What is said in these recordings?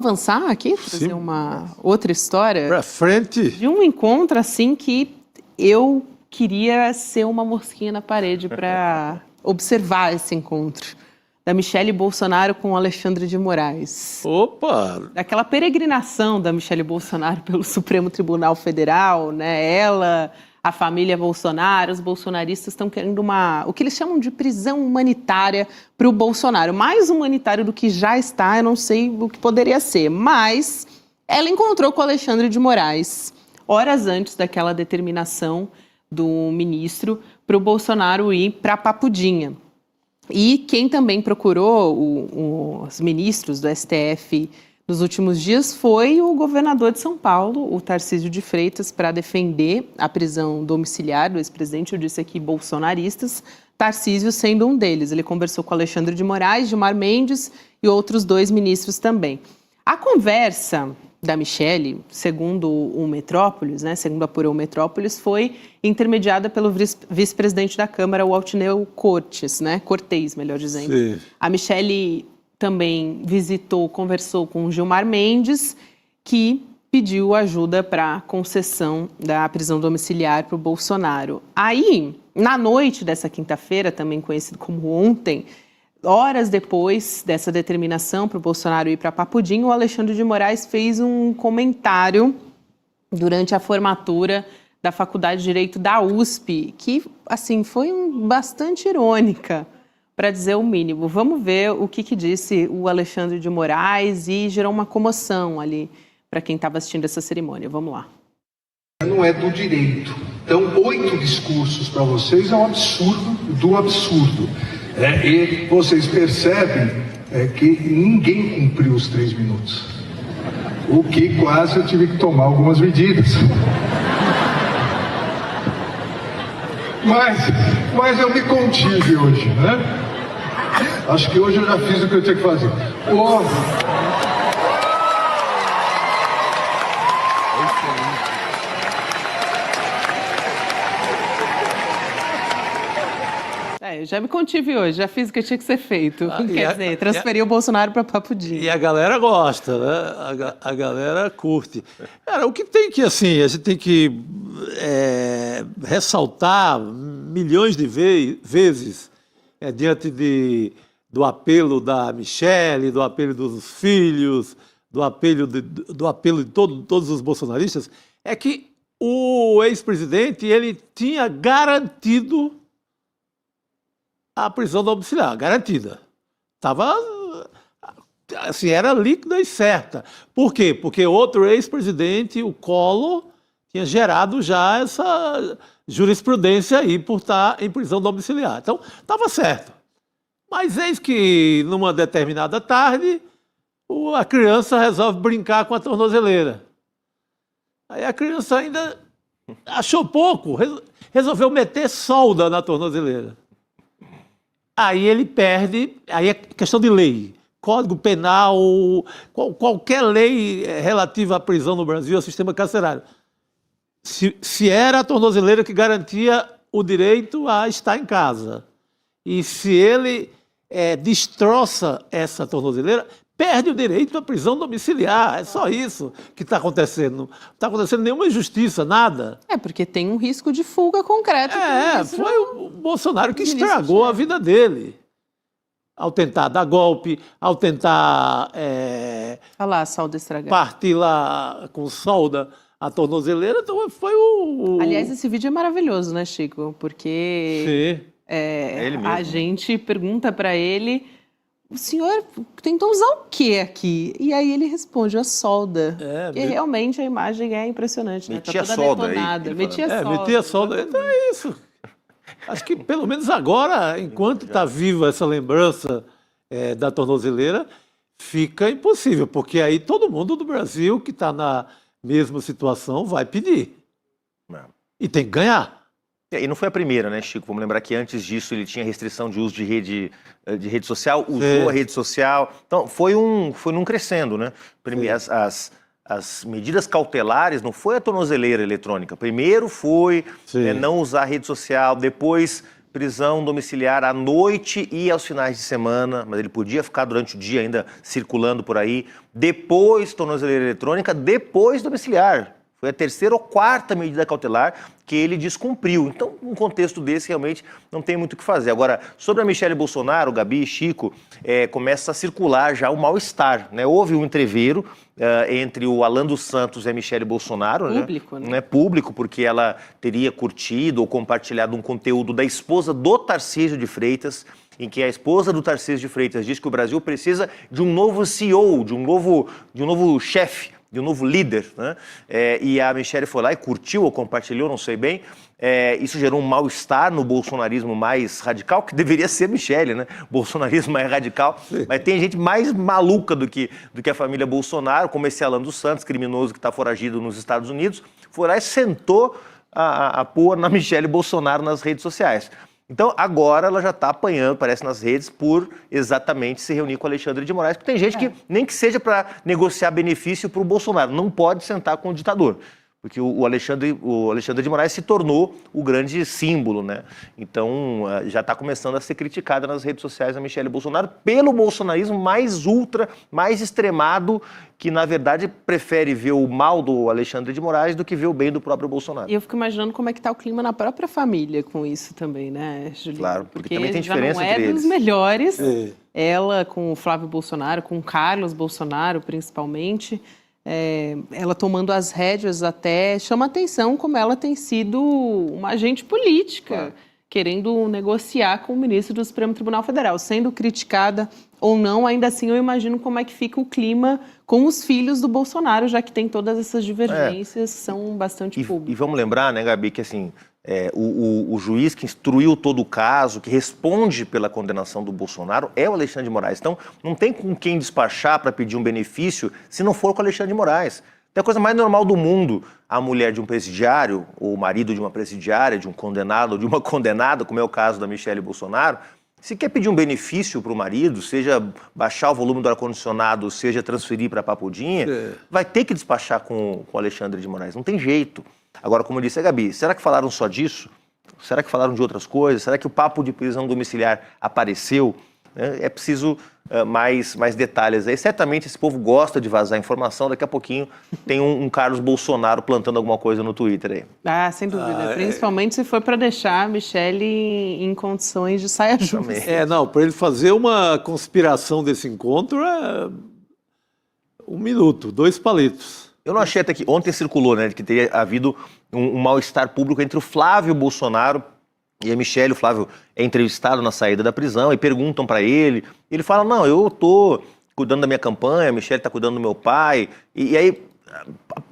Avançar aqui, trazer uma outra história Pra frente. de um encontro assim que eu queria ser uma mosquinha na parede para observar esse encontro da Michele Bolsonaro com o Alexandre de Moraes. Opa! Daquela peregrinação da Michele Bolsonaro pelo Supremo Tribunal Federal, né? Ela, a família Bolsonaro, os bolsonaristas estão querendo o que eles chamam de prisão humanitária para o Bolsonaro. Mais humanitário do que já está, eu não sei o que poderia ser, mas ela encontrou com o Alexandre de Moraes horas antes daquela determinação do ministro para o Bolsonaro ir para Papudinha. E quem também procurou os ministros do STF nos últimos dias foi o governador de São Paulo, o Tarcísio de Freitas, para defender a prisão domiciliar do ex-presidente. Eu disse aqui bolsonaristas, Tarcísio sendo um deles. Ele conversou com Alexandre de Moraes, Gilmar Mendes e outros 2 ministros também. A conversa da Michele, segundo o Metrópolis, né, segundo apurou o Metrópolis, foi intermediada pelo vice-presidente da Câmara, o Altineu Cortes, né, Cortez, melhor dizendo. Sim. A Michele também conversou com o Gilmar Mendes, que pediu ajuda para a concessão da prisão domiciliar para o Bolsonaro. Aí, na noite dessa quinta-feira, também conhecido como ontem, horas depois dessa determinação para o Bolsonaro ir para Papudinho, o Alexandre de Moraes fez um comentário durante a formatura da Faculdade de Direito da USP, que, assim, foi bastante irônica, para dizer o mínimo. Vamos ver o que disse o Alexandre de Moraes e gerou uma comoção ali para quem estava assistindo essa cerimônia. Vamos lá. Não é do direito. Então, 8 discursos para vocês é um absurdo do absurdo. E vocês percebem que ninguém cumpriu os 3 minutos. O que quase eu tive que tomar algumas medidas. Mas eu me contive hoje, né? Acho que hoje eu já fiz o que eu tinha que fazer. Eu já me contive hoje, já fiz o que tinha que ser feito. Quer dizer, transferir o Bolsonaro para Papudinho. E a galera gosta, né? A galera curte. Cara, o que tem que, assim, a gente tem que ressaltar milhões de vezes diante do apelo da Michele, do apelo dos filhos, do apelo de todos os bolsonaristas, é que o ex-presidente, ele tinha garantido a prisão domiciliar, garantida. Estava, assim, era líquida e certa. Por quê? Porque outro ex-presidente, o Collor, tinha gerado já essa jurisprudência aí por estar em prisão domiciliar. Então, estava certo. Mas eis que, numa determinada tarde, a criança resolve brincar com a tornozeleira. Aí a criança ainda achou pouco, resolveu meter solda na tornozeleira. Aí ele perde, aí é questão de lei, Código Penal, qualquer lei relativa à prisão no Brasil, ao sistema carcerário. Se era a tornozeleira que garantia o direito a estar em casa, e se ele destroça essa tornozeleira, perde o direito à prisão domiciliar. É só isso que está acontecendo. Não está acontecendo nenhuma injustiça, nada. Porque tem um risco de fuga concreto. Foi o Bolsonaro que estragou a vida dele. Ao tentar dar golpe, ao tentar Olha lá a solda estragada. Partir lá com solda a tornozeleira, então foi Aliás, esse vídeo é maravilhoso, né, Chico? Porque ele mesmo. A gente pergunta para ele: o senhor tentou usar o quê aqui? E aí ele responde: a solda. E realmente a imagem é impressionante, né? Metia tá toda solda detonada. aí. Metia solda. Então é isso. Acho que pelo menos agora, enquanto está viva essa lembrança da tornozeleira, fica impossível, porque aí todo mundo do Brasil que está na mesma situação vai pedir. E tem que ganhar. E não foi a primeira, né, Chico? Vamos lembrar que antes disso ele tinha restrição de uso de rede social, usou a rede social. Então, foi num crescendo, né? As medidas cautelares não foi a tornozeleira eletrônica. Primeiro foi não usar rede social, depois prisão domiciliar à noite e aos finais de semana, mas ele podia ficar durante o dia ainda circulando por aí. Depois, tornozeleira eletrônica, depois domiciliar. Foi a terceira ou quarta medida cautelar que ele descumpriu. Então, num contexto desse, realmente não tem muito o que fazer. Agora, sobre a Michelle Bolsonaro, Gabi e Chico, começa a circular já o mal-estar, né? Houve um entreveiro entre o Alan dos Santos e a Michelle Bolsonaro. Público, né? Né? Público, porque ela teria curtido ou compartilhado um conteúdo da esposa do Tarcísio de Freitas, em que a esposa do Tarcísio de Freitas diz que o Brasil precisa de um novo CEO, de um novo chefe, de um novo líder, né? E a Michelle foi lá e curtiu ou compartilhou, não sei bem. Isso gerou um mal-estar no bolsonarismo mais radical, que deveria ser a Michelle, né? Bolsonarismo mais radical. Mas tem gente mais maluca do que a família Bolsonaro, como esse Alan dos Santos, criminoso que está foragido nos Estados Unidos, foi lá e sentou a pôr na Michelle Bolsonaro nas redes sociais. Então, agora ela já está apanhando, parece, nas redes, por exatamente se reunir com o Alexandre de Moraes, porque tem gente que, nem que seja para negociar benefício para o Bolsonaro, não pode sentar com o ditador, porque o Alexandre de Moraes se tornou o grande símbolo, né? Então, já está começando a ser criticada nas redes sociais a Michelle Bolsonaro pelo bolsonarismo mais ultra, mais extremado, que, na verdade, prefere ver o mal do Alexandre de Moraes do que ver o bem do próprio Bolsonaro. E eu fico imaginando como é que está o clima na própria família com isso também, né, Juliana? Claro, porque também tem já diferença não é entre dos eles. melhores, ela com o Flávio Bolsonaro, com o Carlos Bolsonaro, principalmente, ela tomando as rédeas até chama atenção como ela tem sido uma agente política, querendo negociar com o ministro do Supremo Tribunal Federal, sendo criticada ou não, ainda assim eu imagino como é que fica o clima com os filhos do Bolsonaro, já que tem todas essas divergências, são bastante públicas. E vamos lembrar, né, Gabi, que assim, o juiz que instruiu todo o caso, que responde pela condenação do Bolsonaro, é o Alexandre de Moraes. Então, não tem com quem despachar para pedir um benefício se não for com o Alexandre de Moraes. É a coisa mais normal do mundo, a mulher de um presidiário, ou o marido de uma presidiária, de um condenado ou de uma condenada, como é o caso da Michelle Bolsonaro, se quer pedir um benefício para o marido, seja baixar o volume do ar-condicionado, seja transferir para a Papudinha, vai ter que despachar com o Alexandre de Moraes, não tem jeito. Agora, como disse a Gabi, será que falaram só disso? Será que falaram de outras coisas? Será que o papo de prisão domiciliar apareceu? É preciso mais detalhes aí. Certamente esse povo gosta de vazar informação. Daqui a pouquinho tem um Carlos Bolsonaro plantando alguma coisa no Twitter aí. Ah, sem dúvida. Principalmente se for para deixar a Michelle em condições de saia justa. Não, para ele fazer uma conspiração desse encontro é 1 minuto, 2 palitos. Eu não achei até que ontem circulou, né, que teria havido um mal-estar público entre o Flávio Bolsonaro e a Michelle. O Flávio é entrevistado na saída da prisão e perguntam para ele. Ele fala, não, eu estou cuidando da minha campanha, a Michelle está cuidando do meu pai. E aí,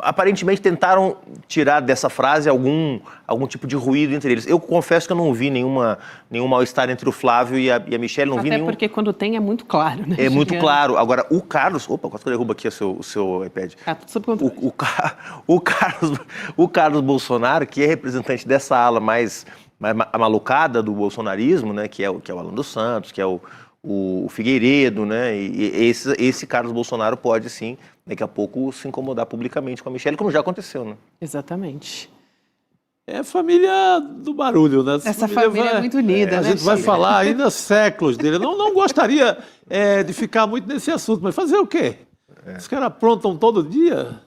aparentemente, tentaram tirar dessa frase algum tipo de ruído entre eles. Eu confesso que eu não vi nenhum mal-estar entre o Flávio e a Michelle. Não vi nenhum... porque quando tem é muito claro, né? É muito claro. Agora, o Carlos... Opa, quase que eu derrubo aqui o seu iPad. Tudo sob controle. O Carlos Bolsonaro, que é representante dessa ala mais malucada do bolsonarismo, né, que é o Alan dos Santos, que é o Figueiredo, né, e esse Carlos Bolsonaro pode, sim, daqui a pouco se incomodar publicamente com a Michelle, como já aconteceu, né? Exatamente. É a família do barulho, né? Essa família é muito unida, A né? gente vai falar ainda séculos dele. Não gostaria de ficar muito nesse assunto, mas fazer o quê? Os caras aprontam todo dia.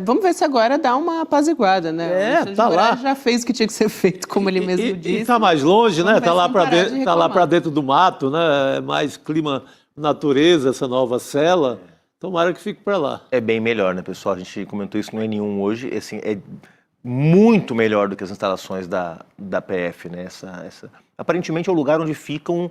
Vamos ver se agora dá uma apaziguada, né? Tá lá. Já fez o que tinha que ser feito, como ele mesmo disse. E tá mais longe, né? Tá lá para dentro do mato, né? É mais clima natureza, essa nova cela. Tomara que fique para lá. É bem melhor, né, pessoal? A gente comentou isso no N1 hoje. Assim, é muito melhor do que as instalações da PF, né? Aparentemente é o lugar onde ficam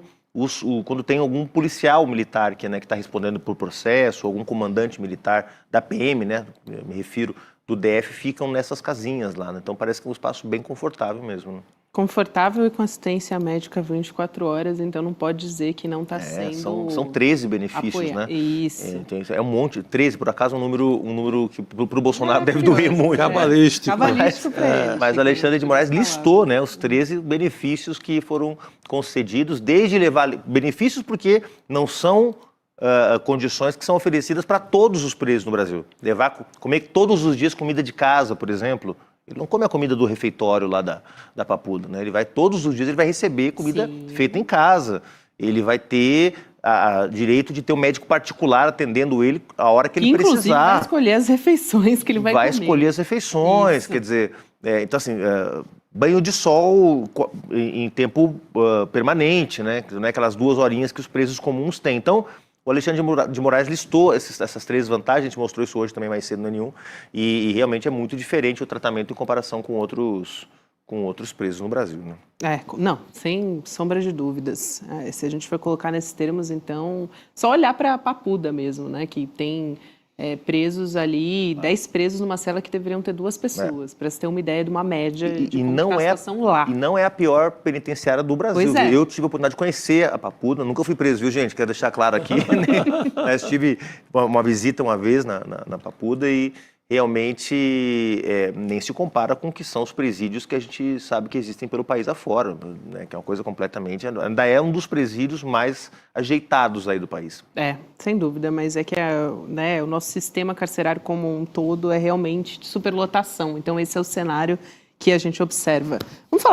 quando tem algum policial militar que está respondendo por processo, algum comandante militar da PM, né, me refiro, do DF, ficam nessas casinhas lá, né? Então parece que é um espaço bem confortável mesmo, né? Confortável e com assistência médica 24 horas, então não pode dizer que não está sendo... São 13 benefícios, né? Isso. Então, é um monte, 13, por acaso, um número que para o Bolsonaro deve doer muito. Cabalístico. Cabalístico para ele. Mas Alexandre de Moraes listou, né, os 13 benefícios que foram concedidos, desde levar benefícios porque não são condições que são oferecidas para todos os presos no Brasil. Comer todos os dias comida de casa, por exemplo, Ele não come a comida do refeitório lá da Papuda, né? Ele vai, todos os dias, ele vai receber comida feita em casa. Ele vai ter direito de ter um médico particular atendendo ele a hora que ele Inclusive, precisar. vai escolher as refeições que ele vai comer. Vai escolher as refeições, quer dizer... então, assim, banho de sol em tempo permanente, né? Não é aquelas 2 horinhas que os presos comuns têm. Então, o Alexandre de Moraes listou essas 3 vantagens, a gente mostrou isso hoje também mais cedo no N1, e realmente é muito diferente o tratamento em comparação com outros presos no Brasil, né? Não, sem sombra de dúvidas. Se a gente for colocar nesses termos, então, só olhar para a Papuda mesmo, né? Que tem presos ali, 10 presos numa cela que deveriam ter 2 pessoas, para você ter uma ideia de uma média de como está a situação lá. E não é a pior penitenciária do Brasil. Pois é. Eu tive a oportunidade de conhecer a Papuda, nunca fui preso, viu, gente? Quero deixar claro aqui. Mas tive uma visita uma vez na Papuda e realmente nem se compara com o que são os presídios que a gente sabe que existem pelo país afora, né? Que é uma coisa completamente... Ainda é um dos presídios mais ajeitados aí do país. Sem dúvida, mas é que o nosso sistema carcerário como um todo é realmente de superlotação. Então esse é o cenário que a gente observa. Vamos falar